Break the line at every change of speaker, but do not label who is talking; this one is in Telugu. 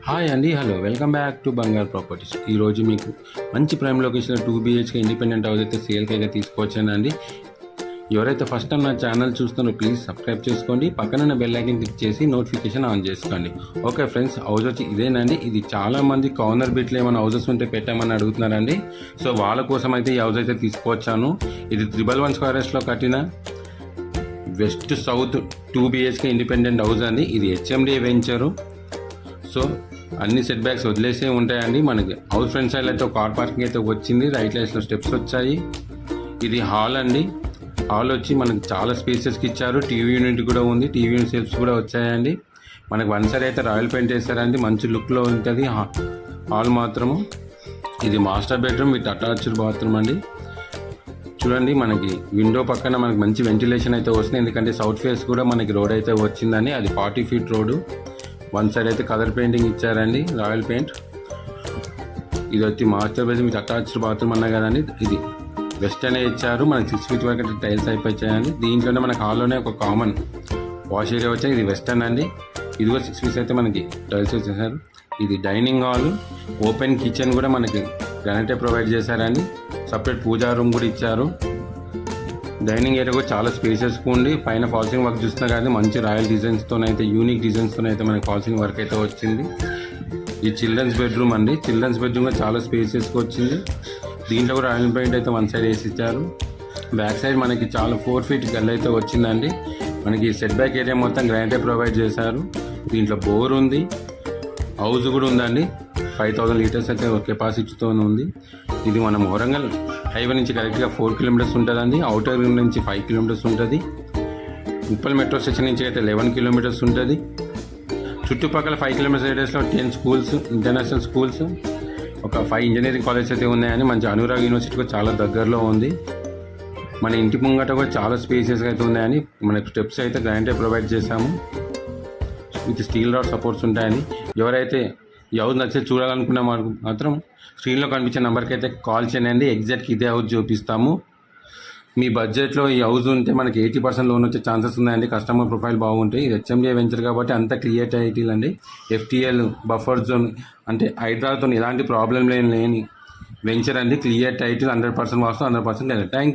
హాయ్ అండి, హలో, వెల్కమ్ బ్యాక్ టు బంగారు ప్రాపర్టీస్. ఈరోజు మీకు మంచి prime location 2 BHK independent house అయితే సేల్కి అయితే తీసుకొచ్చానండి. ఎవరైతే ఫస్ట్ టైం నా ఛానల్ చూస్తున్నారో ప్లీజ్ సబ్స్క్రైబ్ చేసుకోండి, పక్కన బెల్ ఐకాన్ క్లిక్ చేసి నోటిఫికేషన్ ఆన్ చేసుకోండి. ఓకే ఫ్రెండ్స్, హౌస్ వచ్చి ఇదేనండి. ఇది చాలామంది కార్నర్ బిట్లో ఏమైనా హౌసెస్ ఉంటే పెట్టామని అడుగుతున్నారండి. సో వాళ్ళ కోసం అయితే ఈ హౌస్ అయితే తీసుకొచ్చాను. ఇది 111 స్క్వేర్స్లో కట్టిన west south 2 BHK independent house అండి. ఇది HMDA వెంచరు. సో అన్ని సెట్ బ్యాక్స్ వదిలేసే ఉంటాయండి. మనకి హౌస్ ఫ్రంట్ సైడ్ అయితే కార్ పార్కింగ్ అయితే వచ్చింది, రైట్ లైన్స్లో స్టెప్స్ వచ్చాయి. ఇది హాల్ అండి. హాల్ వచ్చి మనకి చాలా స్పేసెస్కి ఇచ్చారు. టీవీ యూనిట్ కూడా ఉంది, టీవీ యూనిట్ సెల్ఫ్స్ కూడా వచ్చాయండి. మనకి వన్ సైడ్ అయితే రాయల్ పెయింట్ వేస్తారండి, మంచి లుక్లో ఉంటుంది హాల్ మాత్రము. ఇది master bedroom with attached bathroom అండి. చూడండి, మనకి విండో పక్కన మనకి మంచి వెంటిలేషన్ అయితే వస్తుంది, ఎందుకంటే సౌత్ ఫేస్ కూడా మనకి రోడ్ అయితే వచ్చిందని. అది 40 feet రోడ్డు. వన్ సైడ్ అయితే కలర్ పెయింటింగ్ ఇచ్చారండి, రాయల్ పెయింట్. ఇది వచ్చి master bedroom with attached bathroom అన్నా కదండి. ఇది వెస్ట్ అనే ఇచ్చారు. మనకి 6 feet వరకు టైల్స్ అయిపోయాయండి. దీంట్లోనే మనకి హాల్లోనే ఒక కామన్ వాష్ ఏరియా వచ్చాయి. ఇది వెస్టర్న్ అండి. ఇది కూడా 6 feet అయితే మనకి టైల్స్ వచ్చేసారు. ఇది డైనింగ్ హాల్, ఓపెన్ కిచెన్ కూడా మనకి గ్రానైటే ప్రొవైడ్ చేశారండి. సపరేట్ పూజా రూమ్ కూడా ఇచ్చారు. డైనింగ్ ఏరియా కూడా చాలా స్పేసెస్గా ఉండి పైన ఫాల్సింగ్ వర్క్ చూస్తున్నా కానీ మంచి రాయల్ డిజైన్స్తోనైతే, యూనిక్ డిజైన్స్తోనైతే మనకి ఫాల్సింగ్ వర్క్ అయితే వచ్చింది. ఈ చిల్డ్రన్స్ బెడ్రూమ్ అండి. చిల్డ్రన్స్ బెడ్రూమ్ కూడా చాలా స్పేసెస్గా వచ్చింది. దీంట్లో కూడా రాయల్ పెయింట్ అయితే వన్ సైడ్ వేసి ఇచ్చారు. బ్యాక్ సైడ్ మనకి చాలా 4 feet గల్ అయితే వచ్చిందండి. మనకి సెట్ బ్యాక్ ఏరియా మొత్తం గ్రానైటే ప్రొవైడ్ చేశారు. దీంట్లో బోర్ ఉంది, హౌస్ కూడా ఉందండి. 5000 liters అయితే కెపాసిటీతో ఉంది. ఇది మనం వరంగల్ హైవే నుంచి కరెక్ట్గా 4 kilometers ఉంటుందండి. అవుటర్ రింగ్ నుంచి 5 kilometers ఉంటుంది. ఉప్పల్ మెట్రో స్టేషన్ నుంచి అయితే 11 kilometers ఉంటుంది. చుట్టుపక్కల 5 kilometers రేడియస్లో 10 schools, ఇంటర్నేషనల్ స్కూల్స్, ఒక 5 ఇంజనీరింగ్ కాలేజ్ అయితే ఉన్నాయని. మంచి అనురాగ్ యూనివర్సిటీ కూడా చాలా దగ్గరలో ఉంది. మన ఇంటి ముంగట కూడా చాలా స్పేసెస్గా అయితే ఉన్నాయని. మన స్టెప్స్ అయితే గ్రానైటే ప్రొవైడ్ చేశాము, విత్ స్టీల్ రాడ్ సపోర్ట్స్ ఉంటాయని. ఎవరైతే ఈ హౌస్ నచ్చితే చూడాలనుకున్న మాత్రం స్క్రీన్లో కనిపించే నెంబర్కి అయితే కాల్ చేయండి. ఎగ్జాక్ట్గా ఇదే హౌస్ చూపిస్తాము. మీ బడ్జెట్లో ఈ హౌస్ ఉంటే మనకి 80% లోన్ వచ్చే ఛాన్సెస్ ఉన్నాయండి. కస్టమర్ ప్రొఫైల్ బాగుంటాయి. ఇది HMDA వెంచర్ కాబట్టి అంత క్లియర్ టైటిల్ అండి. FTL బఫర్ జోన్ అంటే హైడ్రాతో ఎలాంటి ప్రాబ్లం లేని వెంచర్ అండి. క్లియర్ టైటిల్, 100% వాస్తు, 100% థ్యాంక్